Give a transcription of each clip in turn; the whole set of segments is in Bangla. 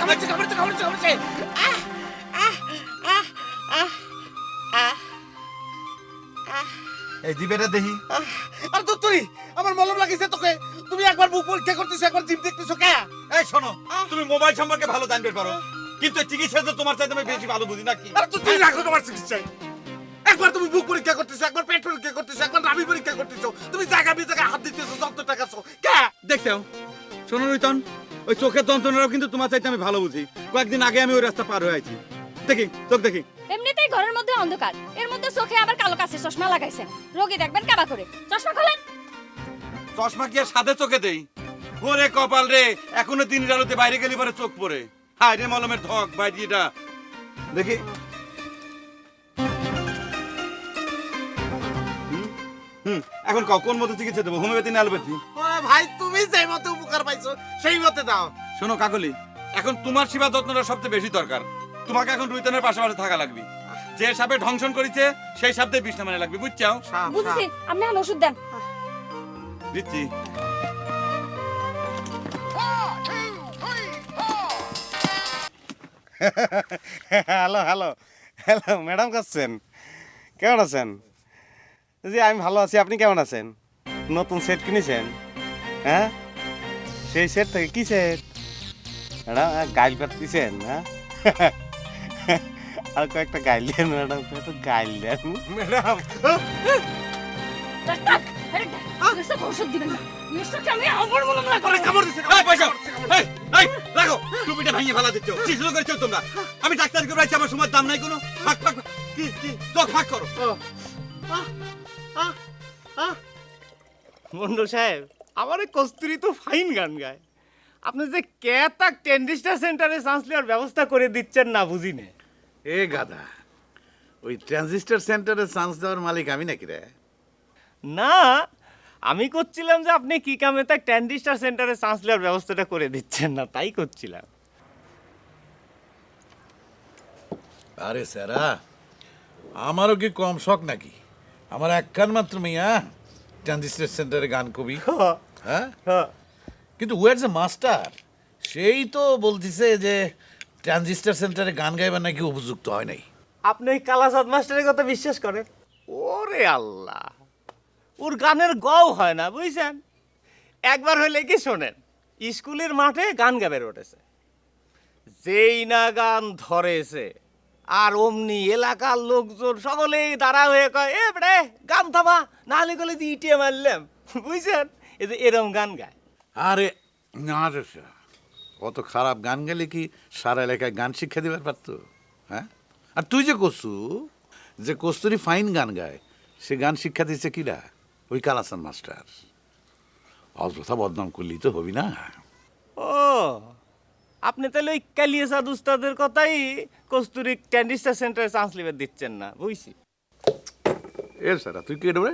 কামড়ছে। এই জিবেটা দেখি। আর তো তুই আমার মলম লাগিছে তোকে, তুমি একবার মুখ পরীক্ষা করতেছো, একবার জিভ দেখতেছো কে? এই শোনো, তুমি মোবাইল সম্পর্কে ভালো জানতে পারো, কিন্তু চিকিৎসা তো তোমার চাইতে আমি বেশি ভালো বুঝি নাকি? আরে তুই রাখো তোমার চিকিৎসায়। একবার তুমি মুখ পরীক্ষা করতেছো, একবার পেট পরীক্ষা করতেছো, একবার নাভি পরীক্ষা করতেছো, তুমি জায়গা জায়গায় হাত দিতেছো, যত টাকা চাও কে? দেখছো শোনো রুইতন, ওই চোখের যন্ত্রণাও কিন্তু তোমার চাইতে আমি ভালো বুঝি। কয়েকদিন আগে আমি ওই রাস্তা পার হয়ে আছি। দেখি চোখ দেখি। এমনিতেই ঘরের মধ্যে অন্ধকার, এর মধ্যে চোখে আবার কালো কাচের চশমা লাগাইছেন। রোগী দেখবেন কাবা করে। চশমা খোলেন। চশমা কি আর সাদে চোখে দেই? ওরে কপাল রে, এখনো দিনের আলোতে বাইরে গেলি পরে চোখ পড়ে। হায় রে মলমের ধক বাইরেটা দেখি। এখন কোন মতো চিকিৎসা দেবো, হোমিওপ্যাথি না অ্যালোপ্যাথি? ওরে ভাই, তুমি যেই মতে উপকার পাইছো সেই মতে দাও। শোনো কাকলি, এখন তোমার সেবা যত্নটা সবচেয়ে বেশি দরকার। তোমাকে এখন রুইতনের পাশাপাশি থাকা লাগবে। যে সাপে ধ্বংসন করেছে সেই সাপে বিষ নামানো লাগবে, বুঝছো? বুঝছি, আপনি এখন ওষুধ দেন। দিচ্ছি। Hello hello hello, madam Hassan কেমন আছেন? জি আমি ভালো আছি, আপনি কেমন আছেন? নতুন সেট কিনেছেন? হ্যাঁ, সেই সেট থেকে কি সেট ম্যাডাম? গাইল পাচ্ছেন? হ্যাঁ, আর কয়েকটা গাইল দেন ম্যাডাম, কয়েকটা গাইল দেন ম্যাডাম। ডাক্তার, আরে এসব ওষুধ দিবেন না। এসবকে আমি আমার মনে না করে কামড় দিছে। এই পয়সা, এই রাখো, টুপিটা ভাঙিয়ে ফেলা দিচ্ছ। কি শুরু করেছো তোমরা? আমি ডাক্তারকে বলেছি আমার সময় দাম নাই কোনো। ফাঁক ফাঁক কি চোখ ফাঁক করো। মন্ডল সাহেব, আমার এই কস্তুরি তো ফাইন গান গায়। আপনি যে কেতা টেন্ডিস্টার সেন্টারে চান্স নেওয়ার ব্যবস্থা করে দিচ্ছেন না বুঝি না। এ গাদা, ওই ট্রানজিস্টর সেন্টারে চান্স দেওয়ার মালিক আমি নাকি রে? না, আমি করছিলাম যে আপনি কি কামে তা টেন্ডিস্টার সেন্টারে চান্স নেওয়ার ব্যবস্থাটা করে দিচ্ছেন না, তাই করছিলাম। আরে স্যারা, আমারও কি কম শখ নাকি? আমার একখান মাত্র মেয়া ট্রানজিস্টর সেন্টারে গান কবি। হ্যাঁ, কিন্তু ওয়ার যে মাস্টার, সেই তো বলতিছে যে ট্রানজিস্টর সেন্টারে গান গাইবার নাকি উপযুক্ত হয় নাই। আপনি ওই কালাচাঁদ মাস্টারের কথা বিশ্বাস করেন? ওরে আল্লাহ, ওর গানের গও হয় না বুঝছেন। একবার হলে কি শোনেন, স্কুলের মাঠে গান গাবে উঠেছে, যেই না গান ধরেছে আর অমনি এলাকার লোকজন সকলেই দাঁড়া হয়ে কয়, এ বেড়ে গান থামা, নাহলে গেলে যে ইটিয়ে মারলাম, বুঝছেন। এই যে এরম গান গায়। আরে না রে স্যার, অত খারাপ গান গেলে কি সারা এলাকায় গান শিক্ষা দিবার পারতো? হ্যাঁ, আর তুই যে কসু যে কস্তুরি ফাইন গান গায়, সে গান শিক্ষা দিচ্ছে কিরা? ওই কালাচাঁদ মাস্টার। অযথা বদনাম করলেই তো হবি না। ও, আপনি তাহলে ওই কালিয়াচাঁদ উস্তাদের কথাই কস্তুরি ট্যান্ডিস্টার সেন্টারে চান্স লিবার দিচ্ছেন না, বুঝছি। এ স্যার, তুই কে দেবে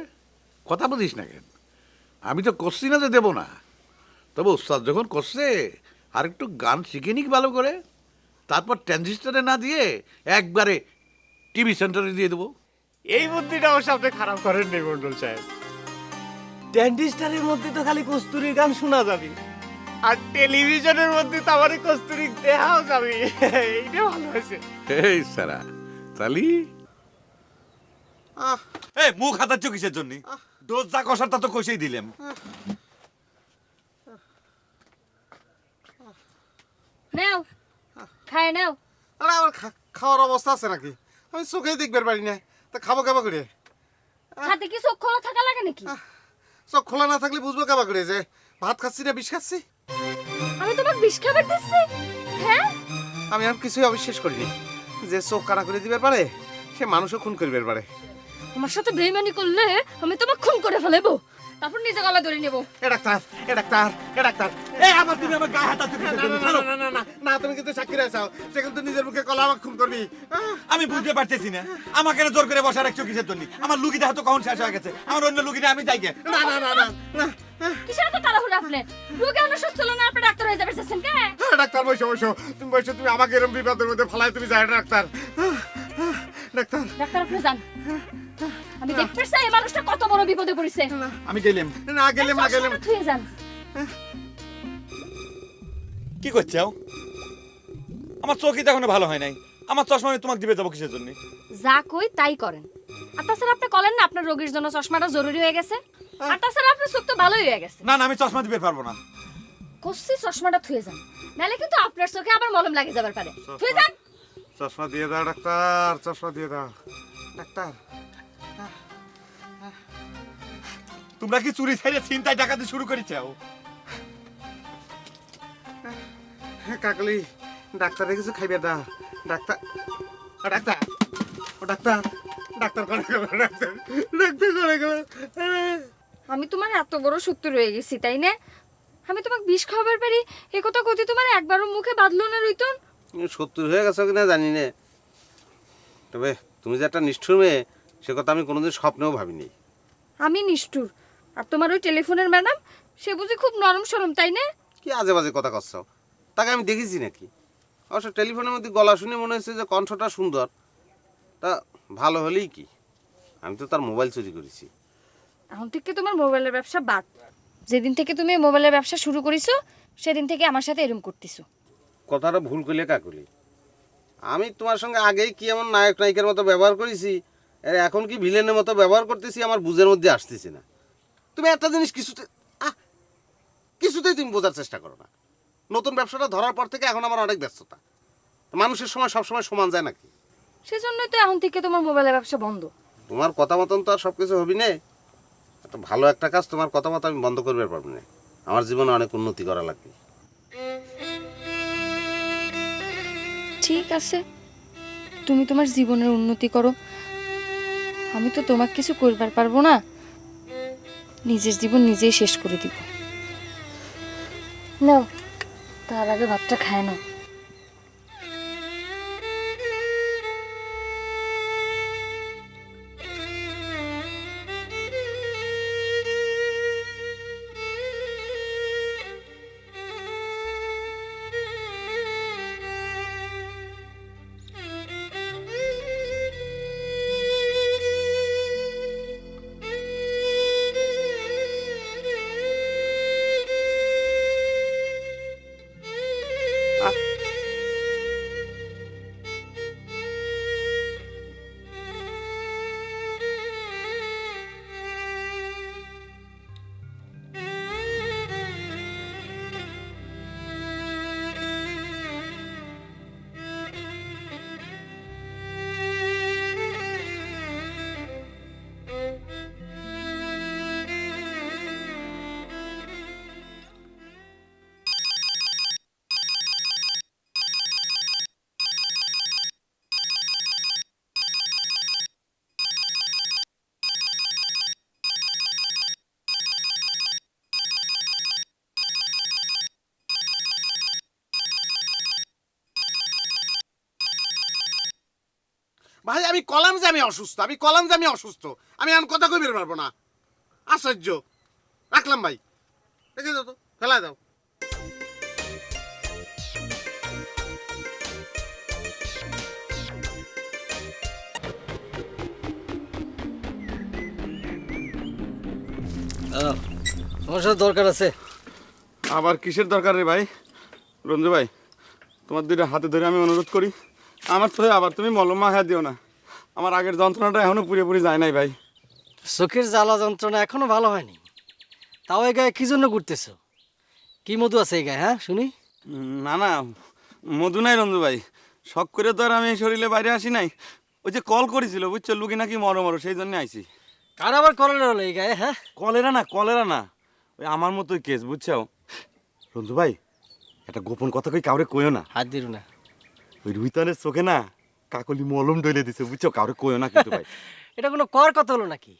কথা বুঝিস না কেন? আমি তো করছি না যে দেবো না, তবে উস্তাদ যখন করছে আর একটু গান শিখে নিক ভালো করে, তারপর ট্রানজিস্টারে না দিয়ে একবারে টিভি সেন্টারে দিয়ে দেবো। এই বুদ্ধিটা অবশ্য আপনি খারাপ করেন নি মন্ডল সাহেব। ট্যান্ডিস্টারের মধ্যে তো খালি কস্তুরির গান শোনা যাবে, আর টেলিভিশনের মধ্যে তো আমার কস্তুরি দেখাও যাবে। এইটা ভালো হয়েছে। এই স্যারা তালি এই মুখ হাতাচ্ছ কিসের জন্য? ডোজ যা কষার তা তো কষেই দিলাম। নাও, খায় নাও। আরে আমার খাওয়ার অবস্থা আছে নাকি? আমি চোখেই দেখবার পারি না, তা খাবো কেবা করে? হাতে কি চোখ খোলা থাকা লাগে নাকি? চোখ খোলা না থাকলে বুঝবো কেবা করে যে ভাত খাচ্ছি না বিষ খাচ্ছি? আমি তোমাকে বিষ খাবার দিচ্ছি? হ্যাঁ, আমি আর কিছুই অবিশ্বাস করিনি। যে চোখ কাটা করে দিবার পারে সে মানুষও খুন করিবার পারে। আমার সাথে বেইমানি করলে আমি তোমাকে খুন করে ফেলবো, তারপর নিজে গলা ধরে নেব। এ ডাক্তার, এ ডাক্তার, এ ডাক্তার, এই আমার তুমি আমার গায়ে হাত দিচ্ছ কিসের জন্য? ছাড়ো। না, তুমি কিন্তু সাক্ষী রয়েছাও, সে কিন্তু নিজের মুখে কলা আমাকে খুন করবি। আমি বুঝতে পারতেছি না, আমাকে না জোর করে বসা রাখছো কিসের জন্য? আমার লুকিটা হয়তো কখন শেষ হয়ে গেছে, আমার অন্য লুকিটা আমি যাই গে। না না না না না, কিসের তো তাড়াহুড়ো আপনি? রোগে অসুস্থ হলো না, আপনি ডাক্তার হয়ে যাবেন চাচ্ছেন কে? ডাক্তার বসো বসো, তুমি বসো, তুমি আমাকে এরকম বিপদের মধ্যে ফালায় তুমি যাই ডাক্তার। ডাক্তার, ডাক্তার আপনি যান, আমি দেখতে চাই এই মানুষটা কত বড় বিপদে পড়েছে। আমি গেলাম। না গেলাম না গেলাম। থুয়ে যান। কি করছো? আমার চোখই তো এখনো ভালো হয় নাই। আমার চশমা আমি তোমাকে দিবে যাবো কিসের জন্য? যা কই তাই করেন। আর তাছাড়া আপনি বলেন না আপনার রোগীর জন্য চশমাটা জরুরি হয়ে গেছে। আর তাছাড়া আপনার চোখ তো ভালোই হয়ে গেছে। না না, আমি চশমা দিবে পারবো না। কষি চশমাটা থুয়ে যান, নাহলে কিন্তু আপনার চোখে আবার মলম লাগে যাবার পারে। থুয়ে যান। চশমা দিয়ে দাও ডাক্তার, চশমা দিয়ে দাও ডাক্তার। তোমরা কি চুরি ছাইরে চিন্তায় ডাকাতি শুরু করেছো? কাকলি ডাক্তারে কিছু খাইবে দাও ডাক্তার। ও ডাক্তার, ও ডাক্তার, ডাক্তার করে গেল, ডাক্তার ডাক্তার করে গেল। আমি তোমার এত বড় শত্রু রয়ে গেছি তাই না? আমি তোমাকে বিষ খাবার পারি এ কথা কতি তোমার একবারও মুখে বাঁধলো না রইতন। তুমি 70 হয়ে গেছো কিনা জানি না, তবে তুমি যে একটা নিষ্ঠুর মেয়ে সে কথা আমি কোনোদিন স্বপ্নেও ভাবিনি। আমি নিষ্ঠুর আর তোমার ওই টেলিফোনের ম্যাডাম সে বুঝি খুব নরম সরম তাই না? কি আজে বাজে কথা করছো, তাকে আমি দেখেছি নাকি? অবশ্য টেলিফোনের মধ্যে গলা শুনে মনে হচ্ছে যে কণ্ঠটা সুন্দর, তা ভালো হলেই কি, আমি তো তার মোবাইল চুরি করেছি। এখন থেকে তোমার মোবাইলের ব্যবসা বাদ। যেদিন থেকে তুমি মোবাইলের ব্যবসা শুরু করেছো সেদিন থেকে আমার সাথে এরকম করতেছো। কথাটা ভুল করলে কাকুলি, আমি তোমার সঙ্গে আগেই কি এমন নায়ক নায়িকার মতো ব্যবহার করেছি, আর এখন কি ভিলেনের মতো ব্যবহার করতেছি আমার বুঝের মধ্যে আসতেছে না। তুমি একটা জিনিস কিছুতেই তুমি বোঝার চেষ্টা করো না। নতুন ব্যবসাটা ধরার পর থেকে এখন আমার অনেক ব্যস্ততা, মানুষের সময় সবসময় সমান যায় নাকি? সেজন্যই তো এখন থেকে তোমার মোবাইলের ব্যবসা বন্ধ। তোমার কথা মতন তো আর সব কিছু হবি না। এত ভালো একটা কাজ তোমার কথা মতো আমি বন্ধ করবে পারবো না। আমার জীবনে অনেক উন্নতি করা লাগবে। ঠিক আছে, তুমি তোমার জীবনের উন্নতি করো, আমি তো তোমাকে কিছু করবার পারবো না। নিজের জীবন নিজেই শেষ করে দিব। নাও, তার আগে ভাতটা খায় নাও। ভাই আমি কলাম যে আমি অসুস্থ, আমি এখন কথা কই বের পারবো না। আশ্চর্য, রাখলাম ভাই, রেখে দাও তো, ফেলা দাও। তোমার সাথে দরকার আছে। আবার কিসের দরকার রে ভাই? রঞ্জু ভাই, তোমার দুইটা হাতে ধরে আমি অনুরোধ করি, আমার তো আবার তুমি মলম মাখা দিও না। আমার আগের যন্ত্রণাটা এখনো পুরোপুরি যায় নাই ভাই। চোখের জ্বালা যন্ত্রণা এখনো ভালো হয়নি, তাও এই গায়ে কি জন্য ঘুরতেছো? কি মধু আছে এই গায়ে, হ্যাঁ শুনি? না না, মধু নাই রঞ্জু ভাই, শখ করে তো আর আমি এই শরীরে বাইরে আসি নাই। ওই যে কল করেছিল বুঝছো, লুকি নাকি মরো মরো, সেই জন্য আইছি। কার আবার কলেরা হলো এই গায়ে? হ্যাঁ কলেরা না, ওই আমার মতোই কেস বুঝছো। রঞ্জু ভাই, একটা গোপন কথা কই, কাউরে কইও না। হাত দিল না। ওই রুইতানের চোখে না কাকলি মলম ডলে দিছে বুঝছো, কাউরে কইও না কিন্তু ভাই। এটা কোনো কর কথা হলো নাকি?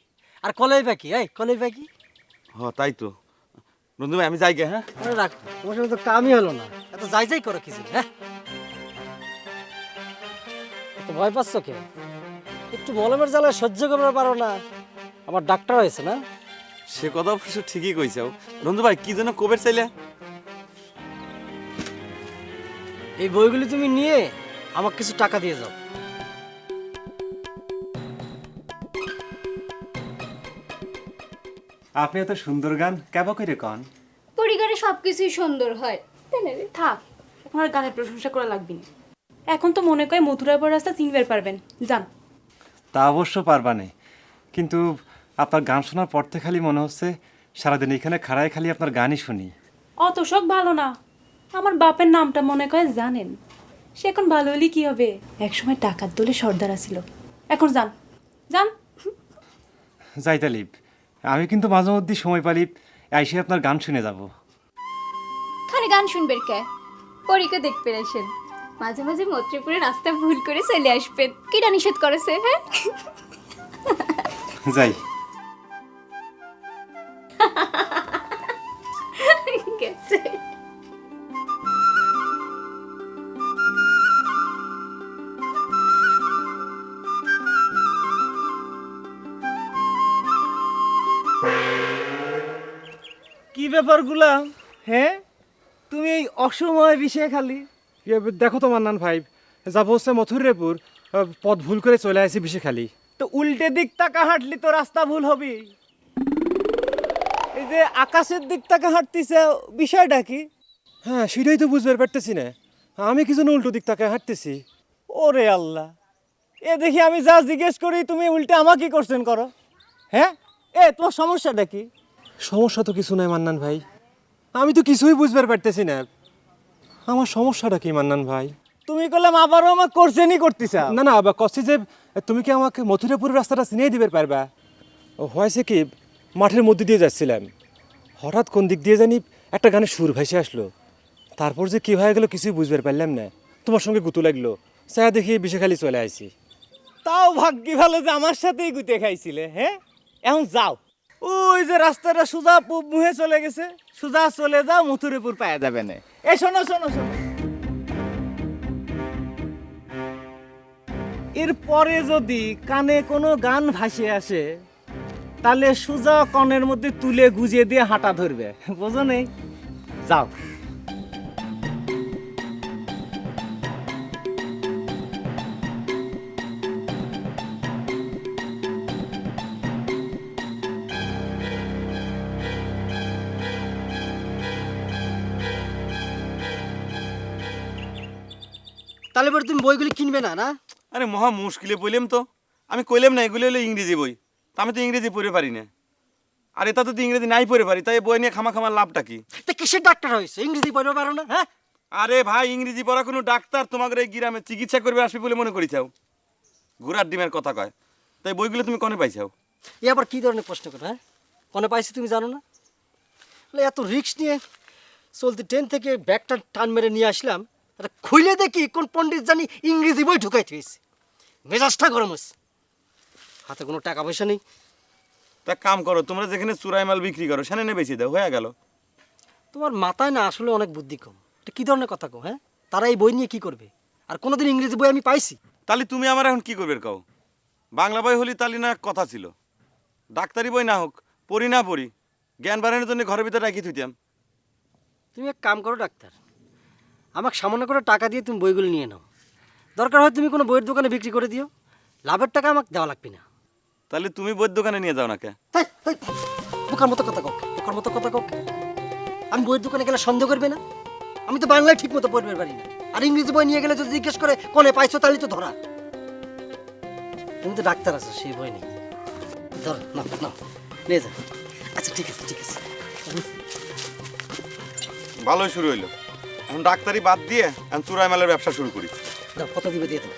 আর কলেই পাখি, এই কলেই পাখি। তাই তো রঞ্জু ভাই, আমি যাই গে। হ্যাঁ আরে রাখ, তোমার সাথে তো কামই হলো না, এত যাই যাই করো কিছু। হ্যাঁ এত ভয় পাচ্ছ কে? একটু মলমের জ্বালায় সহ্য করতে পারো না, আবার ডাক্তার হয়েছে না? সে কথা অবশ্য ঠিকই কইছাও। রঞ্জু ভাই কি যেন কবের চাইলে? এই বইগুলি তুমি নিয়ে আমাকে কিছু টাকা দিয়ে যাও। আপনি এত সুন্দর গান কেবা করে কন? পরিবারে সবকিছুই সুন্দর হয় তাই না রে? থাক, আমার গানের প্রশংসা করা লাগবে না। এখন তো মনে করে মথুরাপুর রাস্তা চিনবার পারবেন, যান। তা অবশ্য পারবানে, কিন্তু আপনার গান শোনার পর থেকে খালি মনে হচ্ছে সারাদিন এখানে খাড়ায় খালি আপনার গানই শুনি। অত শখ ভালো না। আমার বাপের নামটা মনে করে জানেন, সে এখন ভালো হলে কি হবে? একসময় টাকার দলে সর্দার ছিল। এখন যান, যান। যাই তালিব, আমি কিন্তু মাঝে মধ্যে সময় পালি আইসে আপনার গান শুনে যাব। খালি গান শুনবেন কে? পরীকে দেখতে আসেন, মাঝে মাঝে মৈত্রীপুরে রাস্তা ভুল করে চলে আসবেন। কিটা নিষেধ করেছে? হ্যাঁ, যাই। গেছে। কি ব্যাপারগুলা? হ্যাঁ, তুমি এই অসময় বিষয়ে খালি দেখো তো মান্নান ভাই, যাবো হচ্ছে মথুরেপুর, পথ ভুল করে চলে আসি বেশি খালি। তো উল্টে দিক তাকা হাঁটলি তো রাস্তা ভুল হবে। এই যে আকাশের দিক তাকা হাঁটতিছে, বিষয়টা কি? হ্যাঁ, সেটাই তো বুঝতে পারতেছি না, আমি কি জন্য উল্টো দিক তাকে হাঁটতেছি। ওরে আল্লাহ, এ দেখি আমি যা জিজ্ঞেস করি তুমি উল্টে আমাকে কোশ্চেন করো। হ্যাঁ, তোমার সমস্যাটা কি? সমস্যা তো কিছু নাই মান্নান ভাই, আমি তো কিছুই বুঝতে পারতেছি না। আমার সমস্যাটা কি মান্নান ভাই? তুমি করলাম আবারও আমাকে কোশ্চেনই করতেছ। না না, আবার কষ্ট যে তুমি কি আমাকে মথুরাপুরের রাস্তাটা চিনিয়ে দিতে পারবা? হয়েছে কি, মাঠের মধ্যে দিয়ে যাচ্ছিলাম, হঠাৎ কোন দিক দিয়ে জানি একটা গানের সুর ভেসে আসলো, তারপর যে কী হয়ে গেল কিছুই বুঝতে পারলাম না। তোমার সঙ্গে গুতু লাগলো, চা দেখি বিষেখালি চলে আসি। তাও ভাগ্যি ভালো যে আমার সাথেই গুতে খাইছিলে। হ্যাঁ, এখন যাও, ওই যে রাস্তাটা সোজা পূব মুহে চলে গেছে, সোজা চলে যাও, মথুরাপুর পাওয়া যাবে না। শোনো শোনো শোনো, এরপরে যদি কানে কোনো গান ভাসে আসে, তাহলে সোজা কনের মধ্যে তুলে গুজিয়ে দিয়ে হাঁটা ধরবে, বোঝো নেই? যাও। তাহলে পরে তুমি বইগুলি কিনবে না, না? আরে মহা মুশকিলে বললাম তো, আমি কইলাম না এগুলো হলো ইংরেজি বই, তা আমি তো ইংরেজি পড়ে পারি না। আর এটা তো ইংরেজি নাই পড়ে পারি, তাই বই নিয়ে খামা খামার লাভটা কি? তা কিসের ডাক্তার হয়েছে, ইংরেজি পড়তে পারো না? হ্যাঁ, আরে ভাই, ইংরেজি পড়া কোনো ডাক্তার তোমাদের এই গ্রামে চিকিৎসা করবে আসবে বলে মনে করিছাও? ঘোড়ার ডিমের কথা কয়, তাই বইগুলো তুমি কনে পাইছাও? এ আবার কি ধরনের প্রশ্ন করো? হ্যাঁ, কোনো পাইছি তুমি জানো না? বলে এত রিস্ক নিয়ে চলতি ট্রেন থেকে ব্যাগটা টান মেরে নিয়ে আসলাম, এটা খুলে দেখি কোন পণ্ডিত জানি ইংরেজি বই ঢুকাইতে হয়েছে। মেজাজটা গরম হচ্ছে, হাতে কোনো টাকা পয়সা নেই। তা কাম করো, তোমরা যেখানে চুরাই মাল বিক্রি করো সেখানে বেশি দাও, হয়ে গেল। তোমার মাথায় না আসলে অনেক বুদ্ধি কম। এটা কী ধরনের কথা কো? হ্যাঁ, তারা এই বই নিয়ে কি করবে? আর কোনোদিন ইংরেজি বই আমি পাইছি? তাহলে তুমি আমার এখন কি করবে কও? বাংলা বই হলি তালি না কথা ছিল, ডাক্তারি বই না হোক, পড়ি না পড়ি, জ্ঞান বাড়ানোর জন্য ঘরের ভিতরে রাখি থুইতাম। তুমি এক কাম করো ডাক্তার, আমাকে সামান্য করে টাকা দিয়ে তুমি বইগুলো নিয়ে নাও। দরকার হয় তুমি কোনো বইয়ের দোকানে বিক্রি করে দিও, লাভের টাকা আমাকে দেওয়া লাগবে না। তাহলে তুমি বইয়ের দোকানে নিয়ে যাও না কে? তাই তাই, বোকার মতো কথা কক, বোকার মতো কথা কক। আমি বইয়ের দোকানে গেলে সন্দেহ করবে না? আমি তো বাংলায় ঠিক মতো পড়বে পারি না, আর ইংরেজি বই নিয়ে গেলে যদি জিজ্ঞেস করে কোনে পাইছো, তাহলে তো ধরা। তুমি তো ডাক্তার আছো, সেই বই নেই, ধর না না নিয়ে যা। আচ্ছা ঠিক আছে ঠিক আছে। ভালোই শুরু হইলো, এখন ডাক্তারি বাদ দিয়ে এখন চুরাই মালের ব্যবসা শুরু করি। দাও, কত দিবে দিয়ে দাও।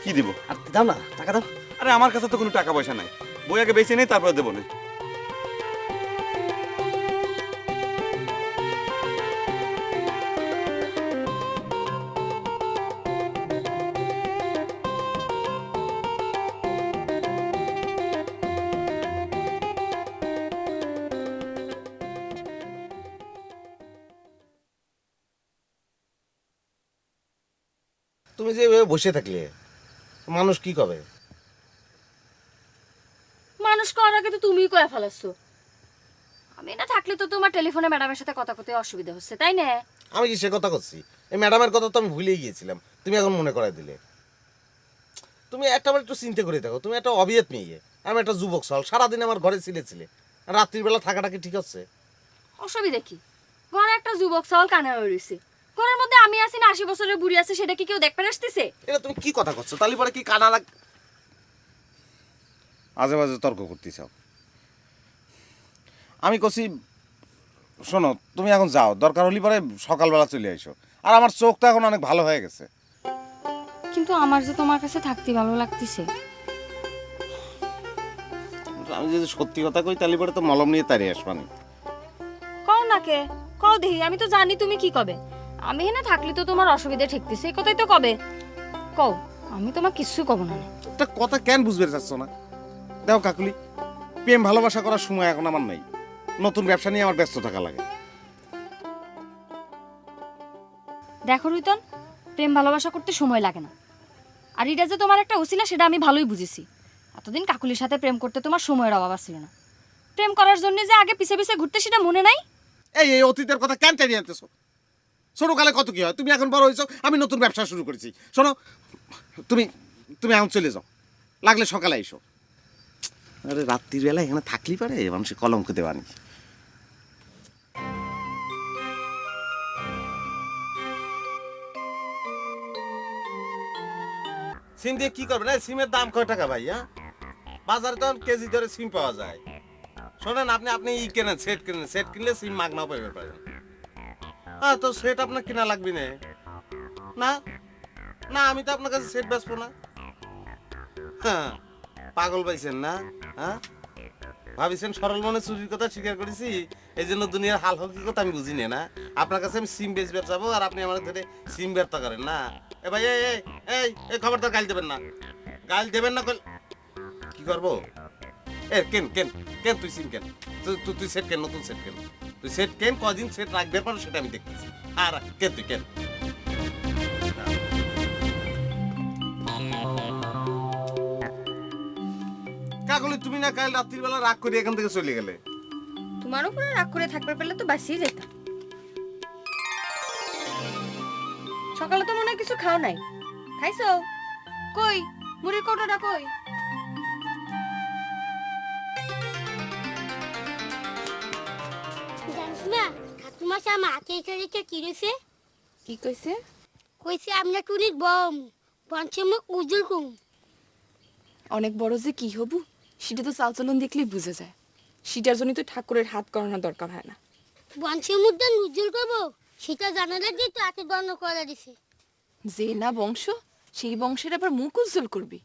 কি দিব? আর দাও না, টাকা দাও। আরে আমার কাছে তো কোনো টাকা পয়সা নাই, বই আগে বেঁচে নেই তারপরে দেবো না। তুমি যে এভাবে বসে থাকলে মানুষ কি কবে? মানুষ করার আগে তো তুমিই কয়ে ফেলাচ্ছো। আমি না থাকলে তো তোমার টেলিফোনে ম্যাডামের সাথে কথা কতে অসুবিধা হচ্ছে, তাই না? আমি কি সে কথা করছি? এই ম্যাডামের কথা তো আমি ভুলেই গিয়েছিলাম, তুমি এখন মনে করাই দিলে। তুমি একটাবার একটু চিন্তা করে দেখো, তুমি একটা অবিয়েত মেয়ে, আমি একটা যুবক সল, সারাদিন আমার ঘরে ছিলে, রাত্রিবেলা থাকাটা কি ঠিক আছে? অসুবিধা কি? ঘরে একটা যুবক চাওয়াল কানে রয়েছে, ঘরের মধ্যে আমি আছি না 80 বছরের বুড়ি আছে, সেটা কি কেউ দেখতে আসতেছে? এটা তুমি কি কথা করছো? তালি পরে কি কানা লাগ আজে বাজে তর্ক করতেছ। আমি কছি শোনো, তুমি এখন যাও, দরকার হলে পরে সকালবেলা চলে আইসো। আর আমার চোখটা এখন অনেক ভালো হয়ে গেছে। কিন্তু আমার যে তোমার কাছে থাকতে ভালো লাগতেছে। আমি যদি সত্যি কথা কই তালি পরে তো মলম নিয়ে তাড়িয়ে আসবানি। কও না কে, কও দেহি, আমি তো জানি তুমি কি কবে। আমি এখানে থাকলে তো তোমার অসুবিধা ঠেকতেছে, এই কথাই তো কবে। কও, আমি তোমার কিচ্ছু কব না। একটা কথা কেন বুঝবে চাচ্ছ না? দেখো কাকুলি, প্রেম ভালোবাসা করার সময় এখন আমার নেই। নতুন ব্যবসা নিয়ে আমার ব্যস্ত থাকা লাগে। দেখো রুইতন, প্রেম ভালোবাসা করতে সময় লাগে না। আর এটা যে তোমার একটা উছিলা সেটা আমি ভালোই বুঝেছি। এতদিন কাকুলির সাথে প্রেম করতে তোমার সময়ের অভাব ছিল না। প্রেম করার জন্য যে আগে পিছে পিছে ঘুরতে, সেটা মনে নাই? এই এই অতীতের কথা কেন টেনে আনতেছো? ছোটকালে কত কি হয়, তুমি এখন বড় হয়েছো, আমি নতুন ব্যবসা শুরু করেছি। শোনো, তুমি তুমি এখন চলে যাও, লাগলে সকালে এসো। আরে রাত্রির বেলা এখানে থাকলি পারে মানুষে কলঙ্ক দেওয়ানি। সিম দিয়ে কি করবে না? সিমের দাম কয় টাকা ভাই? হ্যাঁ, বাজারে তো কেজি ধরে সিম পাওয়া যায়। শোনেন, আপনি আপনি ই কেনেন, সেট কেনেন, সেট কিনলে সিম মাগনাও পাইবে পারেন। হ্যাঁ, তো সেট আপনার কিনা লাগবে না? না না, আমি তো আপনার কাছে সেট বেচবো না। হ্যাঁ, পাগল পাইছেন না? হ্যাঁ, ভাবিছেন সরল মনে চুরির কথা স্বীকার করেছি, এই জন্য দুনিয়ার হাল হকিকত আমি বুঝি না। আপনার কাছে আমি সিম বেচ বেচাবো আর আপনি আমার ধরে সিম ব্যর্থ করেন না? এ ভাই, এই এই এই খবরদার গাল দেবেন না, গাল দেবেন না। কি করবো? এ কেন কেন কেন তুই সিম কেন? তুই সেট কেন, নতুন সেট কেন? তুই সেট কেন, কদিন সেট রাখবে পারো সেটা আমি দেখতেছি। আর কেন তুই কেন? কাকলি, তুমি না কাল রাত্রির বেলা রাগ করে এখান থেকে চলে গেলে? তোমার উপরে রাগ করে থাকবে পেলে তো বাঁচিয়ে যেতাম। সকালে তো মনে হয় কিছু খাও নাই, খাইছো? কই মুড়ির কৌটোটা কই? জানিস না ঠাকুমা সা মাকে এসে কি রয়েছে? কি কইছে? কইছে আমরা টুনির বম পঞ্চমুখ উজ্জ্বল কুম। অনেক বড় যে কি হবু সেটা তো চালচলন দেখলেই বুঝে যায়। সেটার জন্য তো ঠাকুরের হাত করানোর দরকার হয় না। পঞ্চমুখটা উজ্জ্বল করবো সেটা জানালে দিয়ে তো এত দণ্ড করে দিছে। যে না বংশ সেই বংশের আবার মুখ উজ্জ্বল করবি।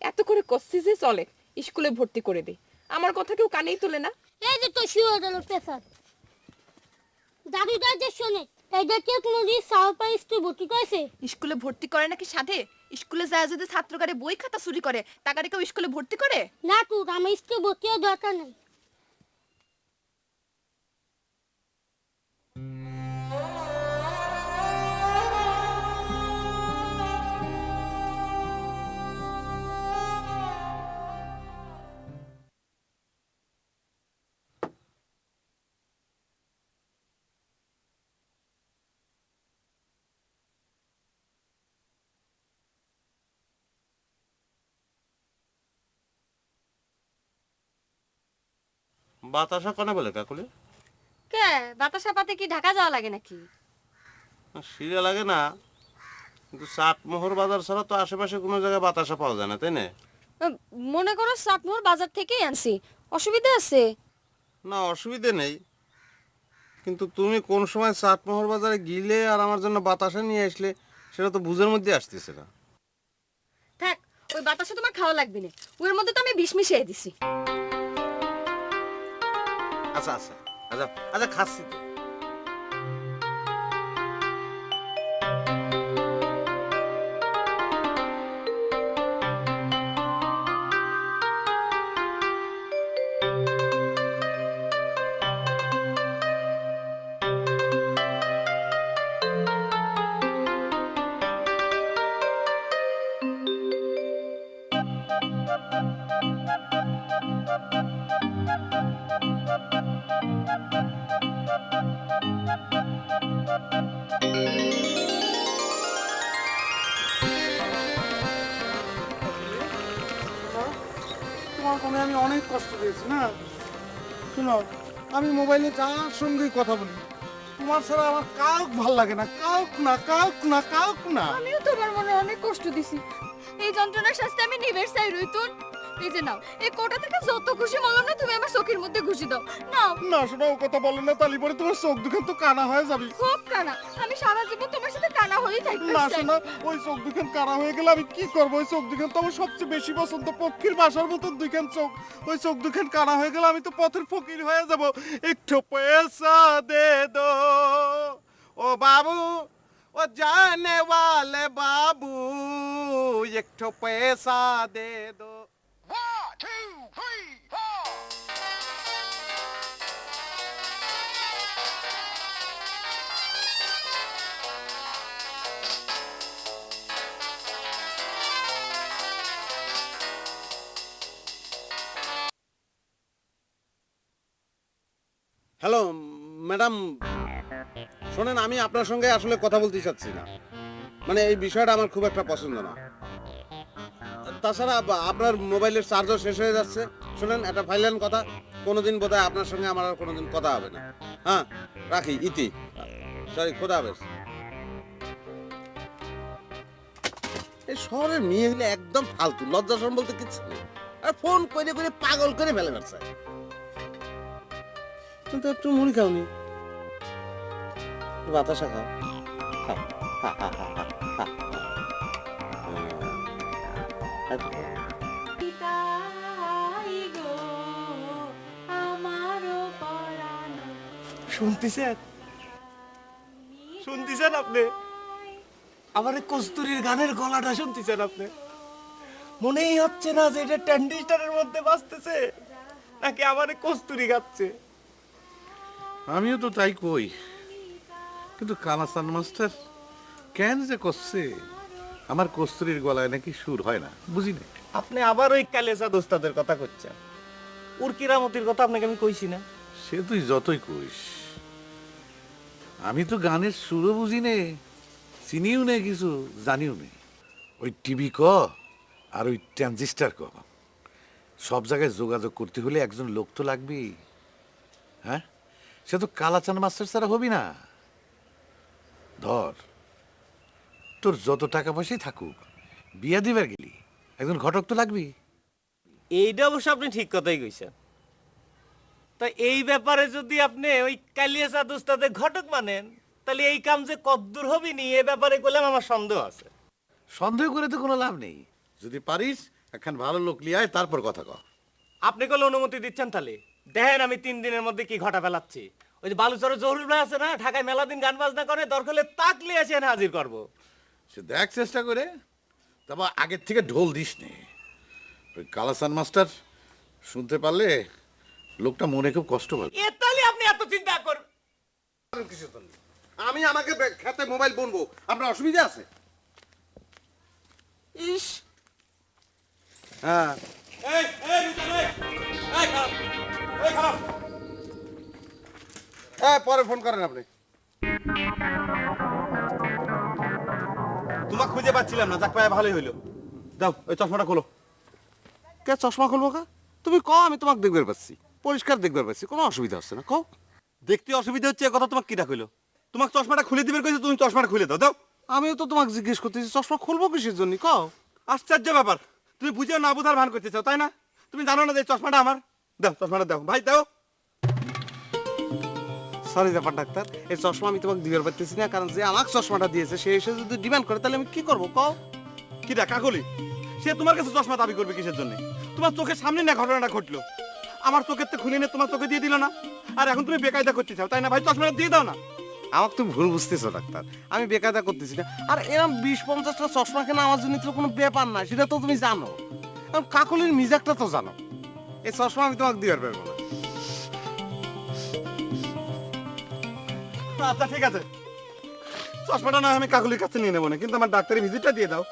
এত করে কষছি যে চলে, স্কুলে ভর্তি করে দে। আমার কথা কেউ কানেই তোলে না। এই যে তো শিওর হলো পেশার দাদুদার যে শোনে এদেরকে কোনো দিন সাহপা স্কুল ভর্তি করেছে? স্কুলে ভর্তি করে নাকি সাধে? স্কুলে যায় যদি ছাত্রকারে বই খাতা চুরি করে, টাকারে কেউ স্কুলে ভর্তি করে? না তো আমার স্কুল ভর্তি হওয়ার দরকার নেই। বাতাসা কনে বলে কাকুলি? কে বাতাসা পাতে কি ঢাকা যাওয়া লাগে নাকি? সিরিয়া লাগে না, কিন্তু চাটমোহর বাজার ছাড়া তো আশেপাশে কোনো জায়গায় বাতাসা পাওয়া যায় না, তাই না? মনে করো চাটমোহর বাজার থেকেই আনছি, অসুবিধা আছে? না, অসুবিধে নেই, কিন্তু তুমি কোন সময় চাটমোহর বাজারে গিলে আর আমার জন্য বাতাসা নিয়ে আসলে সেটা তো বুঝের মধ্যে আসতেছে না। থাক, ওই বাতাসা তোমার খাওয়া লাগবে না, ওর মধ্যে তো আমি বিষ মিশিয়ে দিছি। আচ্ছা আচ্ছা আচ্ছা আচ্ছা, খাচ্ছি তো। তোমার ফোনে আমি অনেক কষ্ট পেয়েছি না। শোনো, আমি মোবাইলে যার সঙ্গেই কথা বলি তোমার ছাড়া আমার কাউক ভাল লাগে না, কাউক না, কাউক না, কাউক না। আমিও তোমার মনে অনেক কষ্ট দিছি। এই যন্ত্রণার শাস্তি আমি নিবের চাই রইতুন। এই যে নাও, এই কোটা থেকে যত খুশি মলম না তুমি আমার চোখের মধ্যে ঘুষি দাও। নাও। না শোনা, ও কথা বলে না, তালি পরে তোমার চোখ দুখান তো কানা হয়ে যাবে। খুব কানা, আমি সারা জীবন তোমার সাথে কানা হয়েই থাকতে না চাই। শোনা, ওই চোখ দুখান কানা হয়ে গেলে আমি কি করবো? ওই চোখ দুখান তো আমার সবচেয়ে বেশি পছন্দ, পক্ষীর বাসার মতন দুখান চোখ। ওই চোখ দুখান কানা হয়ে গেলে আমি তো পথের ফকির হয়ে যাব। একটু পয়সা দে দো ও বাবু, ও জানে वाले বাবু, একটু পয়সা দে দো। হ্যালো ম্যাডাম, শোনেন, আমি আপনার সঙ্গে আসলে কথা বলতে চাচ্ছি না। মানে এই বিষয়টা আমার খুব একটা পছন্দ না। তাছাড়া আপনার মোবাইলের চার্জও শেষ হয়ে যাচ্ছে। শোনেন, একটা ফাইলেন কথা, কোনোদিন বোধহয় আপনার সঙ্গে আমার আর কোনোদিন কথা হবে না। হ্যাঁ, রাখি, ইতি, সরি, খোদা হাফেজ। এই শহরের মেয়েগুলো একদম ফালতু, লজ্জা শরম বলতে কিচ্ছু নেই। আর ফোন করে করে পাগল করে ফেলে বেড়াচ্ছে। কিন্তু একটু মুড়ি খাওনি, বাতাসা খাও, খাও, হা, হা, হা, হা, হা। শুনতেছেন? শুনতেছেন আপনি? আমার এই কস্তুরীর গানের গলাটা শুনতেছেন আপনি? মনেই হচ্ছে না যে এটা ট্যান্ডিস্টারের মধ্যে বাজতেছে, নাকি আমার এই কস্তুরী গাচ্ছে। আমিও তো তাই কই, কিন্তু কালাসান মাস্টার কেন যে করছে আমার কস্তুরীর গলায় নাকি সুর হয় না, বুঝি না। আপনি আবার ওই কালেসা দোস্তাদের কথা করছেন। ওর কিরামতির কথা আপনাকে আমি কইছি না? সে তুই যতই কইস, আমি তো গানের সুরও বুঝি নে, চিনিও নে, কিছু জানিও নে। ওই টিভি ক আর ওই ট্রানজিস্টার ক, সব জায়গায় যোগাযোগ করতে হলে একজন লোক তো লাগবেই। হ্যাঁ, সে তো কালাচান মাস্টার ছাড়া হবি না। ধর, তোর যত টাকা পয়সাই থাকুক, বিয়া দিবার গেলি একজন ঘটক তো লাগবি। এইটা অবশ্য আপনি ঠিক কথাই কইছেন। তা এই ব্যাপারে যদি আপনি ওই কালিয়াসা দোস্তাদের ঘটক মানেন, তাহলে এই কাম যে কদ্দূর হবি নি এ ব্যাপারে করলাম আমার সন্দেহ আছে। সন্দেহ করে তো কোনো লাভ নেই, যদি পারিস একখান ভালো লোক লিয়ায় তারপর কথা কর। আপনি কলে অনুমতি দিচ্ছেন? তাহলে দেখেন আমি 3 দিনের মধ্যে কি ঘটা ফেলাচ্ছি। ওই যে বালুচরের জহুরুল ভাই আছে না, ঢাকায় মেলা দিন গান বাজনা করে, দরকার হলে তাকলে এসে এনে হাজির করবো। সে দেখ চেষ্টা করে, তারপর আগের থেকে ঢোল দিস নে। ওই কালাসান মাস্টার শুনতে পারলে লোকটা মনে খুব কষ্ট পাবে। এ তাহলে আপনি এত চিন্তা করবেন? আমি আমাকে খেতে মোবাইল বলবো, আপনার অসুবিধা আছে? ইস, হ্যাঁ, পরে ফোন করেন আপনি। তোমাকে খুঁজে পাচ্ছিলাম না, যাক পায়ে ভালোই হইলো। দাও ওই চশমাটা খোলো। কে চশমা খুলবো? কা তুমি কও, আমি তোমাকে দেখবার পাচ্ছি, পরিষ্কার দেখবার পাচ্ছি, কোনো অসুবিধা হচ্ছে না। কও। দেখতে অসুবিধা হচ্ছে, কথা তোমাকে কিটা কইলো? তোমাকে চশমাটা খুলে দিবে কইছে, তুমি চশমাটা খুলে দাও। দাও। আমিও তো তোমাকে জিজ্ঞেস করতেছি চশমা খুলবো কিসের জন্য, কও। আশ্চর্য ব্যাপার, তুমি বুঝেও না বুঝার ভান করতে চাও, তাই না? তুমি জানো না যে এই চশমাটা আমার? দাও চশমাটা, দাও ভাই, দাও। সরি ব্যাপার ডাক্তার, এই চশমা আমি তোমাকে দিবার পারতেছি না, কারণ যে আমাকে চশমাটা দিয়েছে সে এসে যদি ডিমান্ড করে তাহলে আমি কি করবো, কও। কিটা কাকলি? সে তোমার কাছে চশমা দাবি করবে কিসের জন্য? তোমার চোখের সামনে না ঘটনাটা ঘটলো, আমার চোখের তো খুলে নিয়ে তোমার চোখে দিয়ে দিল না, আর এখন তুমি বেকায়দা করতে চাও, তাই না? ভাই চশমাটা দিয়ে দাও না। আমাকে তুমি ভুল বুঝতেছো ডাক্তার, আমি বেকায়দা করতেছি না। আর এরকম 20-50টা চশমা কেনা আমার জন্য তো কোনো ব্যাপার না, সেটা তো তুমি জানো। কারণ কাকলির মিজাকটা তো জানো। এই চশমা আমি তোমাকে দিবার পারবো না। আচ্ছা ঠিক আছে, চশমাটা না আমি কাকলির কাছে নিয়ে নেবো না, কিন্তু আমার ডাক্তারি ভিজিটটা দিয়ে দাও।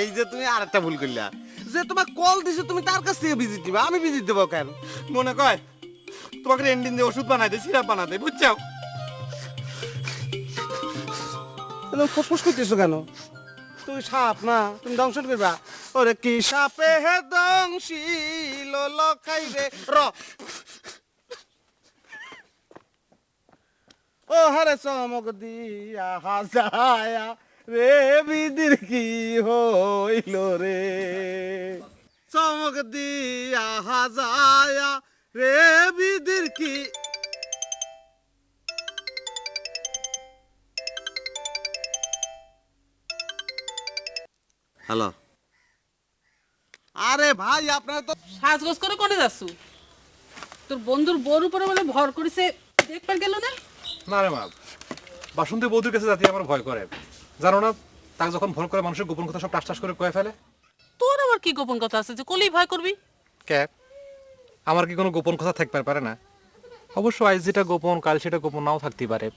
এই যে তুমি আর একটা ভুল করলা, যে তোমার কল দিছে তুমি তার কাছ থেকে ভিজিট দিবা, আমি ভিজিট দেবো কেন? মনে কয় তোমাকে এন্ডিন দিয়ে ওষুধ বানাই দেয়, সিরাপ বানাতে, বুঝছো? ফুসফুস করতেছো কেন? তুমি সাপ না, তুমি দংশন করবা। ওরে কি সাপে হে দংশিল লখাই রে র। ও হারে চমক দিয়া হাজায়া রে বিদির কি হইল রে চমক দিয়া হাজায়া রে বিদির কি হ্যালো আরে ভাই আপনারা তো সাজগোজ করে কোনে যাচ্ছু তোর বন্ধুর বোর উপরে বলে ভর করেছে দেখবার গেল না না রে মা, বাসন্তী বৌদির কাছে যাতে আমার ভয় করে। জানো না, তাকে যখন ভয় করে মানুষের গোপন কথা সব টাস টাস করে কয়ে ফেলে। তোর আবার কি গোপন কথা আছে যে কলেই ভয় করবি? কে? আমার কি কোনো গোপন কথা থাকতে পারে না? অবশ্য আজ যেটা গোপন কাল সেটা গোপন নাও থাকতে পারে।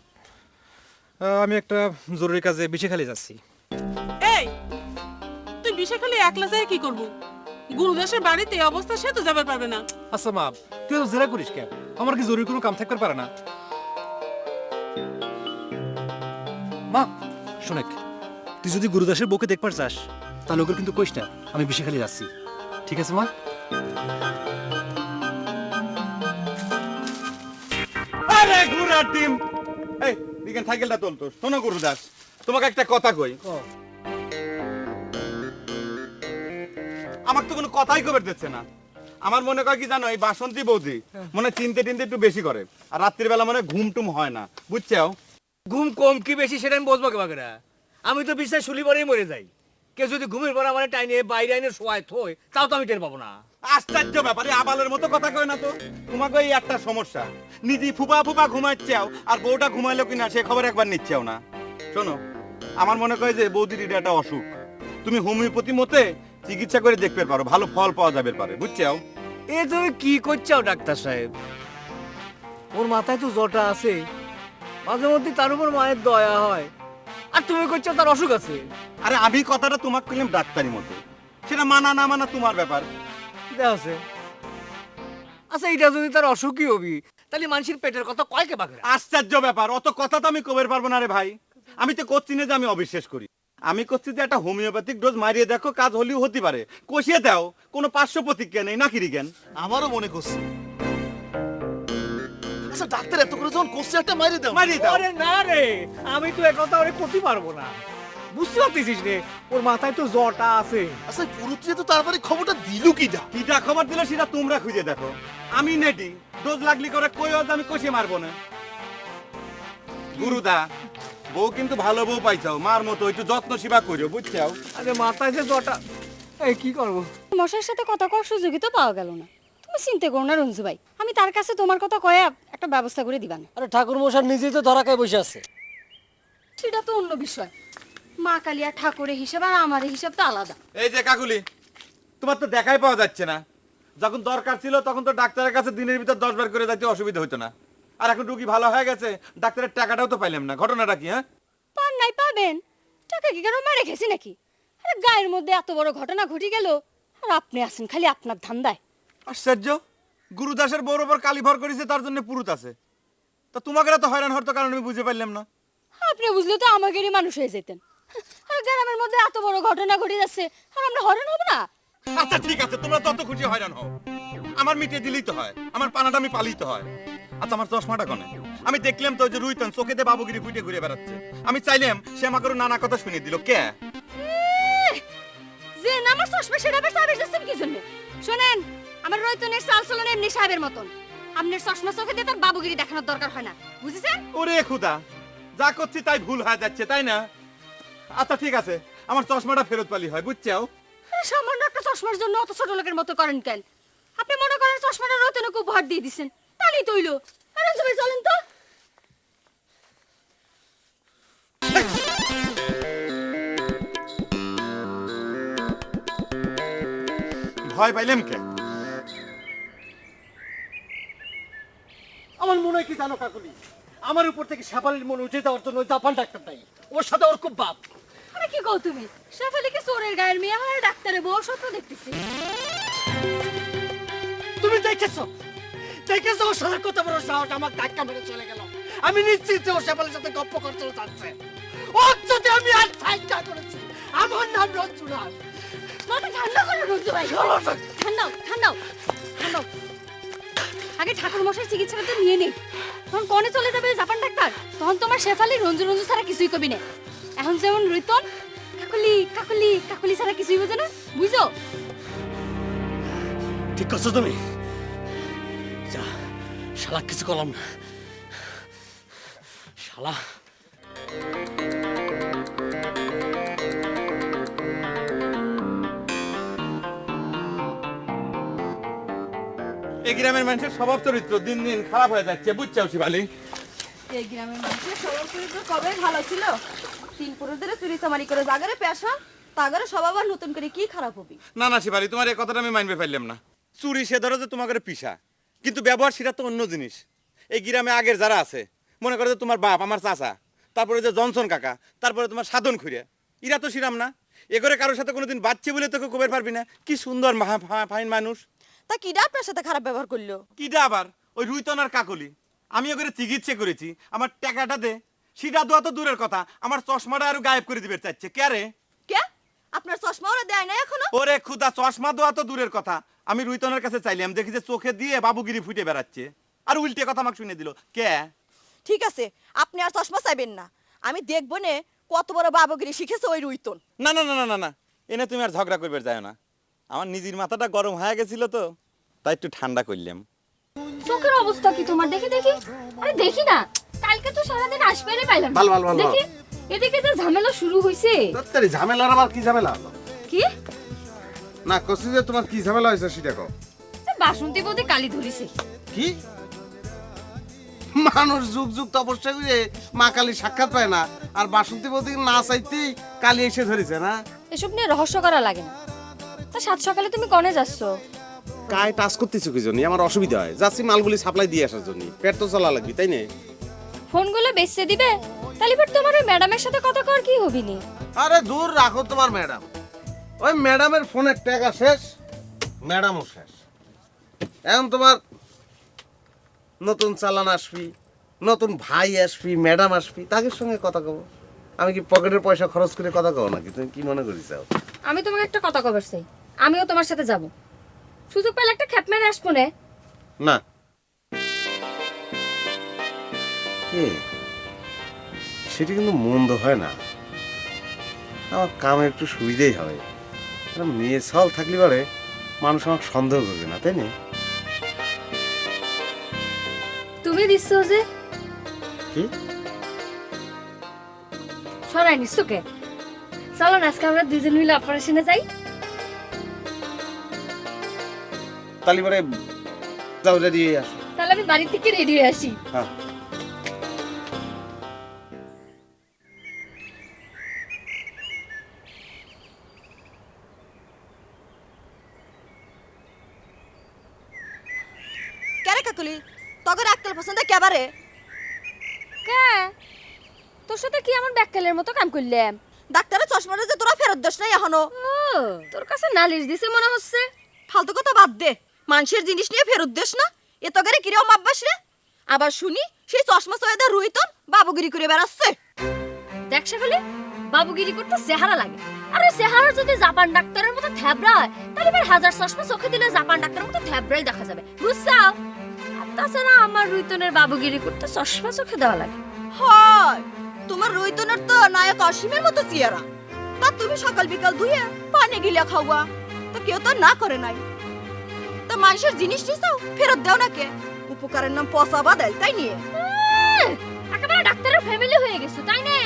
আমি একটা জরুরি কাজে বিশেখালি যাচ্ছি। এই তুই বিশেখালি একলা যায় কি করবো? গুরুদাসের বাড়িতে এই অবস্থা সে তো যাবার পারবে না। আচ্ছা মা, তুই তো জেরা করিস কেন? আমার কি জরুরি কোনো কাম থাকতে পারে না? মা শোনেক, তুই যদি গুরুদাসের বউকে দেখবার চাস তাহলে ওকে কিন্তু কইস না আমি বিশেখালি যাচ্ছি, ঠিক আছে মা? আরে ঘোড়ার ডিম, এই দিকেন সাইকেলটা তোলতো। শোনো গুরুদাস, তোমাকে একটা কথা কই। আমার তো কোনো কথাই কবে দিচ্ছে না। আমার মনে হয় কি জানো, এই বাসন্তী বৌদি মনে চিনতে টিনতে একটু বেশি করে, আর রাত্রির বেলা মনে ঘুম টুম হয় না, বুঝছো? ঘুম কম কি বেশি সেটা আমি বলবো কেবাকেরা। আমি তো বিশ্বাস শুলি পরেই মরে যাই। কেউ যদি ঘুমের পর আমার টাইনে বাইরে আইনে শোয়ায় থই, তাও তো আমি টের পাবো না। আশ্চর্য ব্যাপারে আবালের মতো কথা কয় না তো। তোমাকে এই একটা সমস্যা, নিজে ফুপা ফুপা ঘুমাচ্ছাও আর বউটা ঘুমাইলো কিনা সে খবর একবার নিচ্ছেও না। শোনো, আমার মনে হয় যে বৌদির এটা একটা অসুখ। তুমি হোমিওপ্যাথি মতে চিকিৎসা করে দেখতে পারো, ভালো ফল পাওয়া যাবে পারে, বুঝছো? এ তুমি কি করছো ডাক্তার সাহেব? ওর মাথায় তো জ্বরটা আছে, মাঝে মধ্যে তার উপর মায়ের দয়া হয়, আর তুমি করছো তার অসুখ আছে। আরে আমি কথাটা তোমাকে কইলাম ডাক্তারি মতো, সেটা মানা না মানা তোমার ব্যাপার। আছে আচ্ছা, এটা যদি তার অসুখই হবি তাহলে মানুষের পেটের কথা কয় কে বাকেরা? আশ্চর্য ব্যাপার, অত কথা তো আমি কবের পারবো না রে ভাই। আমি তো করছি না যে আমি অবিশ্বাস করি, আমি করছি যে একটা হোমিওপ্যাথিক ডোজ মারিয়ে দেখো, কাজ হলেও হতে পারে। কষিয়ে দাও, কোনো পার্শ্ব প্রতিক্রিয়া নেই নাকি রিগেন? আমারও মনে করছে। আচ্ছা ডাক্তার এত করে যখন কোর্সে একটা মাইরে দাও। মারিয়ে দাও। আরে না রে, আমি তো একথা ওরে করতে পারবো না। বুঝতে পারতেছিস রে, ওর মাথায় তো জ্বরটা আছে। আচ্ছা পুরুত্রে তো তারপরে খবরটা দিল কিটা? কিটা খবর দিলে সেটা তোমরা খুঁজে দেখো। আমি নেটি ডোজ লাগলি করে কইও যে আমি কষিয়ে মারবো না। গুরুদা, বউ কিন্তু ভালো বউ পাইছাও, মার মতো একটু যত্ন সেবা করিও, বুঝছাও? আরে মাথায় যে জ্বরটা, এই কি করবো? মশাইয়ের সাথে কথা কওয়ার সুযোগই তো পাওয়া গেল না। তুমি চিন্তা করো না রঞ্জু ভাই, আমি তার কাছে তোমার কথা কয়ে একটা ব্যবস্থা করে দিবান। আরে ঠাকুর মশাই নিজেই তো ধরা খায় বসে আছে। সেটা তো অন্য বিষয়। মা কালিয়া ঠাকুরের হিসাব আর আমার হিসাব তো আলাদা। এই যে কাকুলি, তোমার তো দেখাই পাওয়া যাচ্ছে না। যখন দরকার ছিল তখন তো ডাক্তারের কাছে দিনের ভিতর 10 বার করে যাইতে অসুবিধা হতো না, আর এখন রুগী ভালো হয়ে গেছে, ডাক্তারের টাকাটাও তো পাইলাম না। ঘটনাটা কি? হ্যাঁ পান নাই পাবেন, টাকা কি কেন মারে গেছি নাকি? আরে গায়ের মধ্যে এত বড় ঘটনা ঘটে গেল আর আপনি আছেন খালি আপনার ধান্দায়। আশ্চর্য, গুরুদাসের বউর ওপর কালি ভর করেছে তার জন্য পুরুত আছে, তা তোমাকে তো হয়রান হওয়ার কারণ আমি বুঝে পারলাম না। আপনি বুঝলে তো আমাদেরই মানুষ হয়ে যেতেন। আর গ্রামের মধ্যে এত বড় ঘটনা ঘটে যাচ্ছে আর আমরা হয়রান হব না? আচ্ছা ঠিক আছে, তোমরা তত খুশি হয়রান হও, আমার মিটিয়ে দিলেই তো হয়, আমার পানাটা আমি পালিতে হয়। আচ্ছা আমার চশমাটা কনে? আমি দেখলাম তো যে রুইতন চোখেতে বাবুগিরি ফুটে ঘুরে বেড়াচ্ছে, আমি চাইলাম সে আমাকে নানা কথা শুনিয়ে দিল। কে যে আমার চশমা সেটা আবার সাহেবের সিস্টেম কি জন্য? শোনেন, আমার রয়তনের চাল চলন এমনি সাহেবের মতন। আপনার চশমা চোখে দিয়ে তার বাবুগিরি দেখানোর দরকার হয় না, বুঝেছেন? ওরে খুদা, যা করছি তাই ভুল হয়ে যাচ্ছে, তাই না? আচ্ছা ঠিক আছে, আমার চশমাটা ফেরত পালি হয়, বুঝছো? সামান্য একটা চশমার জন্য অত ছোট লোকের মতো করেন কেন? আপনি মনে করেন চশমাটা রতনকে উপহার দিয়ে দিছেন, তাহলেই তো হইলো। আর সবাই চলেন তো। ভয় পাইলাম কে? আমার মনে হয় কি জানো কাকুলি, আমার উপর থেকে শেফালির মনে উঠে যাওয়ার জন্য জাপান ডাক্তার তাই ওর সাথে ওর খুব বাপ। আরে কি কও তুমি? শেফালিকে চোরের গায়ের মেয়ে হয় ডাক্তারে বউ স্বপ্ন দেখতেছি। তুমি দেখেছো দেখেছো ওর সাথে কত বড় সাহস, আমার ধাক্কা মেরে চলে গেল। আমি নিশ্চিত যে ও শেফালির সাথে গপ্প করতে যাচ্ছে। ওর সাথে আমি আর ধাক্কা করেছি, আমার নাম রঞ্জু রাজ। মাথা ঠান্ডা করো রঞ্জু ভাই, ঠান্ডাও ঠান্ডাও ঠান্ডাও। আগে ঠাকুর মশাই চিকিৎসাটা তো নিয়ে নেই। তখন কনে চলে যাবে জাপান ডাক্তার, তখন তোমার শেফালি রঞ্জু রঞ্জু ছাড়া কিছুই কবি না। এখন যেমন রুইতন কাকুলি কাকুলি কাকুলি ছাড়া কিছুই বোঝে না, বুঝছো? ঠিক করছো তুমি। যা, শালা কিছু করলাম না। শালা এই গ্রামের মানুষের স্বভাব চরিত্র দিন দিন খারাপ হয়ে যাচ্ছে, বুঝছো শিবালি? এই গ্রামের মানুষের স্বভাব চরিত্র কবে ভালো ছিল? তিন পুরুষদের চুরি চামারি করে জাগারে পেশা, তাগারে স্বভাব আর নতুন করে কি খারাপ হবি? না না শিবালি, তোমার এই কথাটা আমি মানবে পারলাম না। চুরি সে ধরো যে তোমাকে পিসা, কিন্তু ব্যবহার সেটা তো অন্য জিনিস। এই গ্রামে আগের যারা আছে, মনে করো যে তোমার বাপ, আমার চাচা, তারপরে যে জনসন কাকা, তারপরে তোমার সাধন খুঁড়িয়া, এরা তো শিরাম না। এগরে কারোর সাথে কোনোদিন বাচ্চা বলে তোকে কবের পারবি না। কি সুন্দর ফাইন মানুষ। তা কিডা আপনার সাথে খারাপ ব্যবহার করলো? কিডা আবার ওই রুইতন আর কাকলি। আমি ওকে চিকিৎসা করেছি, আমার টাকাটা দে। সেটা দেওয়া তো দূরের কথা, আমার চশমাটা আরো গায়েব করে দিবে চাচ্ছে। কে রে? কে? আপনার চশমা ওরা দেয় না এখনো? ওরে খুদা, চশমা দেওয়া তো দূরের কথা, আমি রুইতনের কাছে চাইলাম, দেখি যে চোখে দিয়ে বাবুগিরি ফুটে বেড়াচ্ছে, আর উল্টে কথা আমাকে শুনে দিল। কে? ঠিক আছে, আপনি আর চশমা চাইবেন না। আমি দেখবো নে কত বড় বাবুগিরি শিখেছে ওই রুইতন। না না না না না না, এনে তুমি আর ঝগড়া করবে যায় না। আমার নিজের মাথাটা গরম হয়ে গেছিল তো, তাই একটু ঠান্ডা করলাম। চোখের অবস্থা কি তোমার? দেখি দেখি। আরে দেখি না, কালকে তো সারাদিন আসবেনই পাইলাম না। ভালো, ভালো, ভালো। দেখি এদিকে যে ঝামেলা শুরু হইছে। তাড়াতাড়ি ঝামেলার আবার কি ঝামেলা হলো? কি? না কছি যে তোমার কি ঝামেলা হয়েছে সেটা কও। বাসন্তী বোধে কালি ধরিছে। কি? মানুষ যুগ যুগ তপস্যা করে মা কালী সাক্ষাৎ পায় না, আর বাসন্তী বৌদি না চাইতেই কালী এসে ধরেছে না? এসব নিয়ে রহস্য করা লাগে না। তা সাত সকালে তুমি কনে যাচ্ছ? কায় টাচ করতেছো কি জন্য? আমার অসুবিধা হয়, যাচ্ছি মালগুলি সাপ্লাই দিয়ে আসার জন্য। পেট তো চলা লাগবে, তাই না? ফোনগুলো বেচতে দিবে? তাহলে এবার তোমার ওই ম্যাডামের সাথে কথা কর কি হবি নি? আরে দূর রাখো তোমার ম্যাডাম। ওই ম্যাডামের ফোনের টাকা শেষ, ম্যাডামও শেষ। এখন তোমার নতুন চালান আসবি, নতুন ভাই আসবি, ম্যাডাম আসবি, তাদের সঙ্গে কথা কব। আমি কি পকেটের পয়সা খরচ করে কথা কব নাকি? তুমি কি মনে করিস? আমি তোমাকে একটা কথা কবার চাই, আমিও তোমার সাথে যাব। সুযোগ পেলে একটা খ্যাপ মেরে আসবো না? না সেটা কিন্তু মন্দ হয় না, আমার কামে একটু সুবিধেই হবে। মেয়ে ছল থাকলে পারে মানুষ আমাকে সন্দেহ করবে না, তাই না? তুমি দিচ্ছ যে কি সরাই নিস তোকে। চলো না আজকে আমরা দুজন মিলে অপারেশনে যাই। তাহলে পরে যাও, রেডি হয়ে আসো। তাহলে আমি বাড়ি থেকে রেডি হয়ে আসি। হ্যাঁ কেরে কাকুলি, তগর আক্কেল পছন্দ কেবারে? কে? তোর সাথে কি এমন ব্যাককেলের মতো কাম করলাম? ডাক্তারের চশমাটা যে তোরা ফেরত দিস নাই এখনো। ও, তোর কাছে নালিশ দিছে মনে হচ্ছে। ফালতু কথা বাদ দে, মানুষের জিনিস নিয়ে ফেরত দিস না। এ তগরে কিরম অভ্যাস রে? আবার শুনি সেই চশমা সয়েদা রুইতন বাবুগিরি করে বেড়াচ্ছে। দেখ সেগুলি বাবুগিরি করতে চেহারা লাগে, আরে চেহারা যদি জাপান ডাক্তারের মতো থ্যাবড়া হয়, তাহলে এবার হাজার চশমা চোখে দিলে জাপান ডাক্তারের মতো থ্যাবড়াই দেখা যাবে, বুঝছাও? আর তাছাড়া আমার রুইতনের বাবুগিরি করতে চশমা চোখে দেওয়া লাগে। হয় তোমার রুইতনের তো নায়ক অসীমের মতো চেহারা। তা তুমি সকাল বিকাল ধুয়ে পানি গিলা খাওয়া, তো কেউ তো না করে নাই। তা মানুষের জিনিস নিছাও ফেরত দাও না কে? উপকারের নাম পচা বাদাল, তাই নিয়ে একেবারে ডাক্তারের ফ্যামিলি হয়ে গেছো, তাই না?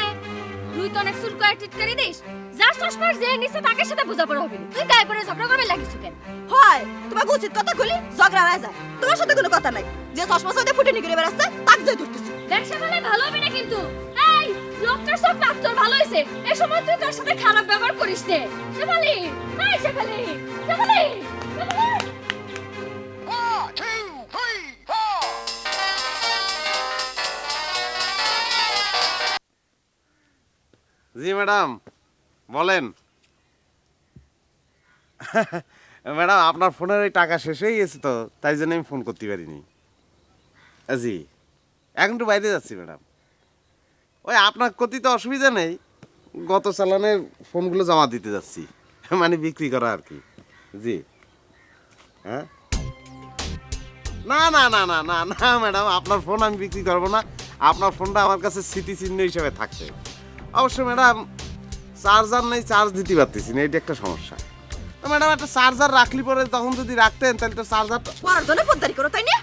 রুইতন এক চুল করে টিটকারি দিস, যার চশমার যে নিচে তাকে সাথে বোঝাপড়া হবে। তুই গায়ে পড়ে ঝগড়া করবে লাগিস কেন? হয় তোমাকে উচিত কথা কইলি ঝগড়া না যায়। তোমার সাথে কোনো কথা নাই, যে চশমা সাথে ফুটে নিয়ে বেড়াচ্ছে তাক যাই ধরতেছি। ব্যবসা করলে ভালো হবে না কিন্তু। এই লোকটার সব ডাক্তার ভালো হয়েছে, এই সময় তুই তার সাথে খারাপ ব্যবহার করিস নে। শেফালি, এই শেফালি, শেফালি, শেফালি। জি ম্যাডাম, বলেন। ম্যাডাম আপনার ফোনের ওই টাকা শেষ হয়ে গেছে তো, তাই জন্য আমি ফোন করতে পারিনি। জি এখন একটু বাইরে যাচ্ছি ম্যাডাম। ওই আপনার ক্ষতি তো অসুবিধা নেই, গত চালানের ফোনগুলো জমা দিতে যাচ্ছি, মানে বিক্রি করা আর কি। জি হ্যাঁ না না না না না না ম্যাডাম, আপনার ফোন আমি বিক্রি করবো না। আপনার ফোনটা আমার কাছে স্মৃতিচিহ্ন হিসেবে থাকছে। অবশ্য ম্যাডাম চার্জার নেই, চার্জ দিতে পারতেছি না, এটা একটা সমস্যা। তো ম্যাডাম একটা চার্জার রাখলি পরে তখন যদি রাখতেন তাহলে তো চার্জারটা পড়ার জন্য পদ্মারি করো তাই না?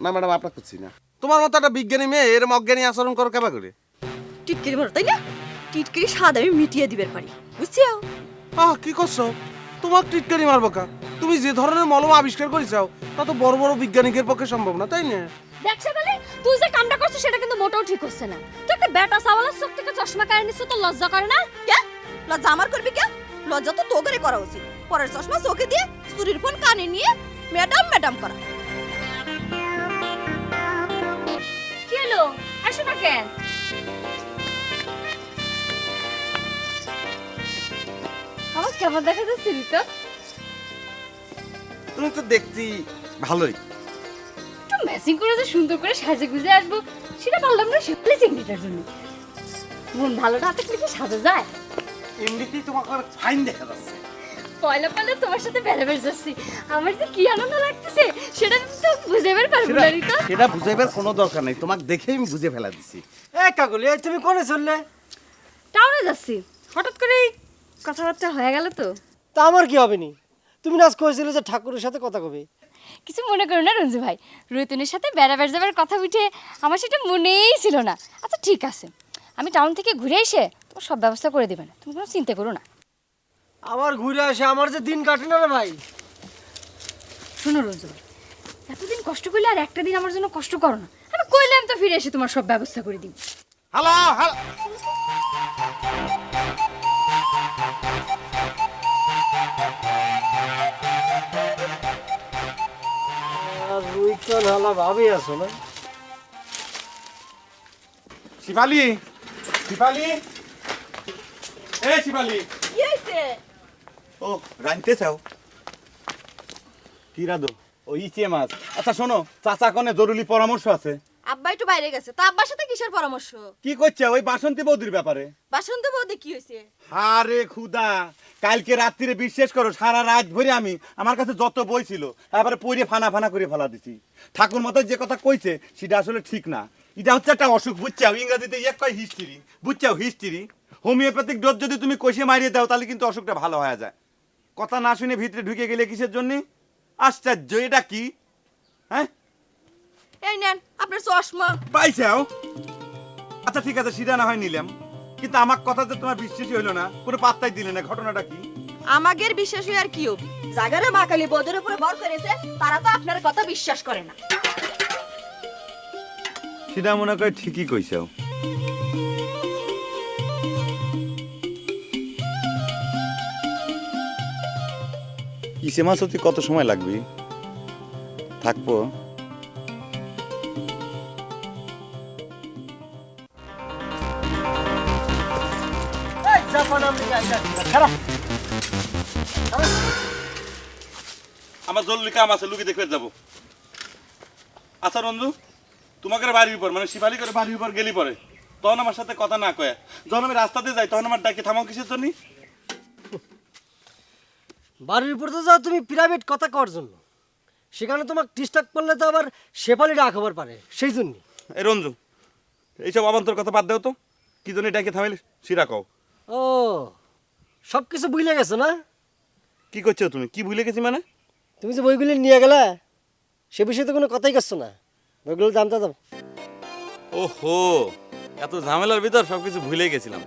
না ম্যাডাম আপনার করছি না। তোমার মতো একটা বিজ্ঞানী মেয়ে এরম অজ্ঞানী আচরণ করো কেবা করে? টিটকিরি মরো তাই না? টিটকিরি স্বাদ আমি মিটিয়ে দিবার পারি, বুঝছো? কি করছো? তোমার টিটকারি মারবো কা? তুমি যে ধরনের মলম আবিষ্কার করেছাও তা তো বড় বড় বিজ্ঞানীদের পক্ষে সম্ভব না, তাই না? দেখছে বলে তুই যে কামটা করছিস সেটা কিন্তু মোটেও ঠিক হচ্ছে না। তুই একটা বেটা সাওয়ালের চোখ থেকে চশমা কাড়ে নিছিস, তো লজ্জা করে না? কে লজ্জা আমার করবি কে? লজ্জা তো তোকে করা উচিত। পরের চশমা চোখে দিয়ে চুরির ফোন কানে নিয়ে ম্যাডাম ম্যাডাম করা। কি হলো, আসো না কেন? আমার কেমন দেখা যাচ্ছে রিতা? তুমি তো দেখছি ভালোই। একটু ম্যাচিং করে যে সুন্দর করে সাজে গুজে আসবো সেটা পারলাম না, সেটাই চিংড়িটার জন্য। মন ভালো না থাকলে কি সাজা যায়? এমনিতেই তোমাকে ফাইন দেখা যাচ্ছে। পয়লা পয়লা তোমার সাথে বেড়াবের যাচ্ছি, আমার যে কি আনন্দ লাগতেছে সেটা তো বুঝাইবার পারবো না রিতা। সেটা বুঝাইবার কোনো দরকার নেই, তোমাকে দেখেই আমি বুঝে ফেলা দিছি। কাকুলি তুমি কোনে চললে? টাউনে যাচ্ছি, হঠাৎ করে কথাবার্তা হয়ে গেল তো। তা আমার কি হবে নি? তুমি না আজ কইছিলে যে ঠাকুরের সাথে কথা কবে? কিছু মনে করো না রঞ্জু ভাই, রৈতনের সাথে বেড়াবার যাবার কথা উঠে আমার সেটা মনেই ছিল না। আচ্ছা ঠিক আছে, আমি টাউন থেকে ঘুরে এসে তোমার সব ব্যবস্থা করে দেবে না, তুমি কোনো চিন্তা করো না। আমার ঘুরে আসে আমার যে দিন কাটে না রে ভাই। শোনো রঞ্জু ভাই, এতদিন কষ্ট করলে আর একটা দিন আমার জন্য কষ্ট করো না। আমি কইলাম তো ফিরে এসে তোমার সব ব্যবস্থা করে দিই। হ্যালো হ্যালো, আর রুইকান হালা ভাবি আছো না? শিপালি, শিপালি, এ শিপালি। কি হইছে? ও রাইনতে চাও? কি রাধো? ও ইচে মাছ। আচ্ছা শোনো, চাচা কোনে জরুরি পরামর্শ আছে। আব্বা একটু বাইরে গেছে, তা আব্বার সাথে কিসের পরামর্শ? কি করছে ওই বাসন্তী বৌদির ব্যাপারে? বাসন্ত বৌদি কি হইছে? আরে খুদা, কালকে রাত্রিরে বিশ্বাস করো সারা রাত ভরে আমি আমার কাছে যত বই ছিল তারপরে পড়ে ফানা ফানা করে ফেলা দিছি। ঠাকুর মাথায় যে কথা কইছে সেটা আসলে ঠিক না। এটা হচ্ছে একটা অসুখ, বুঝছাও? ইংরেজিতে ইয়ে কয় হিস্ট্রি, বুঝছাও? হিস্ট্রি। হোমিওপ্যাথিক ডোজ যদি তুমি কষে মারিয়ে দাও তাহলে কিন্তু অসুখটা ভালো হয়ে যায়। কথা না শুনে ভিতরে ঢুকে গেলে কিসের জন্য? আশ্চর্য, এটা কি? হ্যাঁ এই নেন আপনার চশমা। পাইছাও? আচ্ছা ঠিক আছে, সেটা না হয় নিলাম, কিন্তু আমার কথা যে তোমার বিশ্বাসই হইলো না, কোনো পাত্তাই দিলে না। ঘটনাটা কি? আমাদের বিশ্বাস হই আর কি হবে? জাগারে মাকালি বদের উপরে ভর করেছে, তারা তো আপনার কথা বিশ্বাস করে না। সেটা মনে করে ঠিকই কইছাও। ইসে মাছ হতে কত সময় লাগবে? থাকবো। জাপান আমেরিকা খারাপ। আমার জরুরি কাম আছে, লুকি দেখতে যাবো। আচ্ছা রঞ্জু, তোমাকে বাড়ির উপর মানে শিবালি করে বাড়ির উপর গেলি পরে তখন আমার সাথে কথা না কয়ে যখন আমি রাস্তাতে যাই তখন আমার ডাকে থামাও কিসের জন্য? বাড়ির উপর তো যাও তুমি প্রাইভেট কথা কর জন্য, সেখানে তোমাকে ডিস্টার্ব করলে তো আবার শেফালি ডাক হবার পারে, সেই জন্য। এই রঞ্জু, এইসব অবান্তর কথা বাদ দেও তো। কি জন্য ডাকে থামাইলে সিরা কও। ও সব কিছু ভুলে গেছো না? কি করছো তুমি? কি ভুলে গেছি মানে? তুমি যে বইগুলি নিয়ে গেলে সে বিষয়ে তো কোনো কথাই করছো না। বইগুলোর দামটা দাও। ওহো, এত ঝামেলার ভিতর সবকিছু ভুলে গেছিলাম।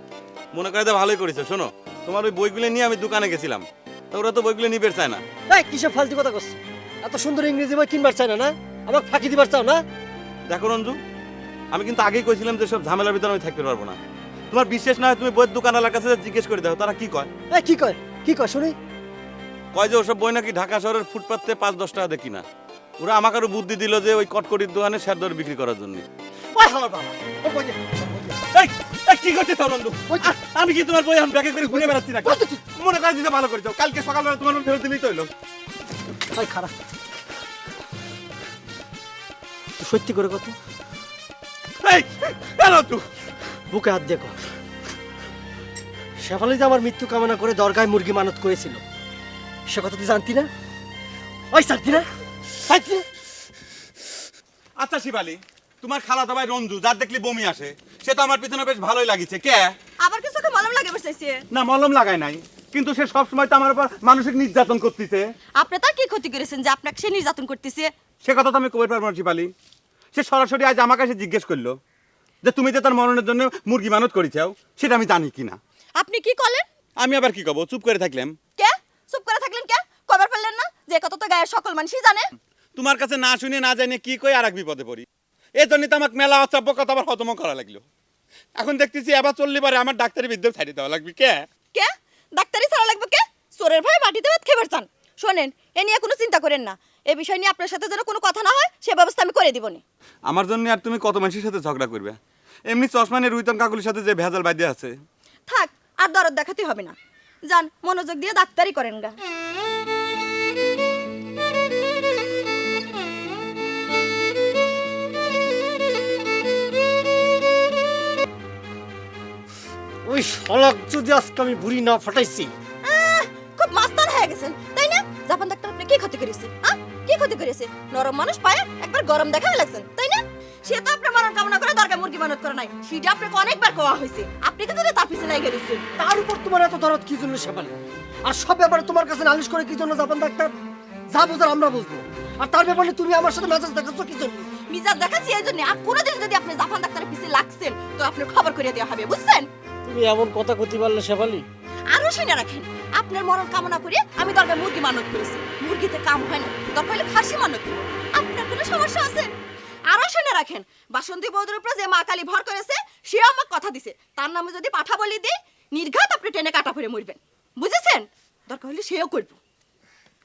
মনে করে ভালোই করেছো। শোনো, তোমার ওই বইগুলো নিয়ে আমি দোকানে গেছিলাম, তো ওরা তো বইগুলো নিবে চায় না। এই কিসব ফালতু কথা করছো? এত সুন্দর ইংরেজি বই কিনবার চাই না, না আমাকে ফাঁকি দিবার চাও না? দেখো রঞ্জু, আমি কিন্তু আগেই কইছিলাম যে সব ঝামেলার ভিতরে আমি থাকতে পারবো না। তোমার বিশ্বাস না হয় তুমি বইয়ের দোকানওয়ালার কাছে জিজ্ঞেস করে দাও, তারা কি কয়। এই কি কয়, কি কয় শুনি? কয় যে ওসব বই নাকি ঢাকা শহরের ফুটপাতে 5-10 টাকা দেখি না। ওরা আমাকে আরো বুদ্ধি দিল যে ওই কটকটির দোকানে শেয়ার দরে বিক্রি করার জন্য। ওই হালার বাবা, ও কই যে কি করছে তো বন্ধু? আমি কি তোমার বই এখন ব্যাগে করে ঘুরে বেড়াচ্ছি না? মনে করে দিতে ভালো করেছো, কালকে সকালবেলা তোমার ফেরত দিলেই তো হইলো। ভাই খারাপ সত্যি করে কত বুকে হাত দেখো। শেফালি যে আমার মৃত্যু কামনা করে দরগায় মুরগি মানত করেছিল, সে কথা তুই জানতি না? ওই জানতি না? জানতি না? আচ্ছা শিবালি, তোমার খালাতো ভাই রঞ্জু যার দেখলি বমি আসে, সে তো আমার পিছনে বেশ ভালোই লাগিছে। কে? আবার কিছু মলম লাগে বসেছে। না, মলম লাগায় নাই, কিন্তু সে সব সময় তো আমার উপর মানসিক নির্যাতন করতেছে। আপনি তার কি ক্ষতি করেছেন যে আপনাকে সে নির্যাতন করতেছে? সে কথা তো আমি কবে পারবো না শিবালি। সে সরাসরি আজ আমার কাছে জিজ্ঞেস করলো যে তুমি যে তার মরণের জন্য মুরগি মানত করেছাও, সেটা আমি জানি কিনা। আপনি কি করলেন? আমি আবার কি কব, চুপ করে থাকলাম। কে চুপ করে থাকলেন? কে কবার ফেললেন না যে কথা তো গায়ের সকল মানুষই জানে? তোমার কাছে না শুনে না জানে কি কই আর এক বিপদে পড়ি। এই জন্যই তো আমাকে মেলা অচাব্য কথা আবার হতম করা লাগলো। এখন দেখতেছি এবার চললে পারে আমার ডাক্তারি বিদ্যা ছাড়িয়ে দেওয়া লাগবে। কে? কে ডাক্তারি ছাড়া লাগবে? কে চোরের ভাই মাটিতে ভাত খেবার চান? শোনেন, এ নিয়ে কোনো চিন্তা করেন না। এই বিষয় নিয়ে আপনার সাথে যেন কোনো কথা না হয় সে ব্যবস্থা আমি করে দিব নি। আমার জন্য আর তুমি কত মানুষের সাথে ঝগড়া করবে? এমনি চশমানের রুইতন কাকুলির সাথে যে ভেজাল বাইদে আছে। থাক, আর দরদ দেখাতে হবে না। যান, মনোযোগ দিয়ে ডাক্তারি করেন গা। ওই শালাক যদি আজকে আমি বুড়ি না ফাটাইছি। খুব মাস্তান হয়ে গেছেন তাই না? জাপান ডাক্তার আপনি কি ক্ষতি করেছে? কি ক্ষতি করেছে? নরম মানুষ পায়ে একবার গরম দেখাবে লাগছেন তাই না? সে তো আপনার মরণ কামনা করে দরকার মুরগি মানত করে নাই, সেটা আপনাকে অনেকবার কোয়া হয়েছে। আপনি কিন্তু তার পিছনে নাই গেছেন। তার উপর তোমার এত দরদ কি জন্য শেফালি? আর সব ব্যাপারে তোমার কাছে নালিশ করে কি জন্য জাপান ডাক্তার? যা বুঝার আমরা বুঝবো। আর তার ব্যাপারে তুমি আমার সাথে মেজাজ দেখাচ্ছ কি জন্য? মিজাজ দেখাচ্ছি এই জন্য। আর কোনোদিন যদি আপনি জাপান ডাক্তারের পিছনে লাগছেন তো আপনার খবর করে দেওয়া হবে, বুঝছেন? তুমি এমন কথা কইতে পারলে শেফালি? আরো শুনে রাখেন, আপনার মরণ কামনা করে আমি দরকার মুরগি মানত করেছি। মুরগিতে কাম হয় না, দরকার হলে খাসি মানত করব। আপনার কোনো সমস্যা আছে? আরো শুনে রাখেন, বাসন্তী বৌদের উপরে যে মা কালী ভর করেছে সে আমাকে কথা দিছে, তার নামে যদি পাঠা বলি দিই নির্ঘাত আপনি টেনে কাটা ফেরে মরবেন, বুঝেছেন? দরকার হলে সেও করবো।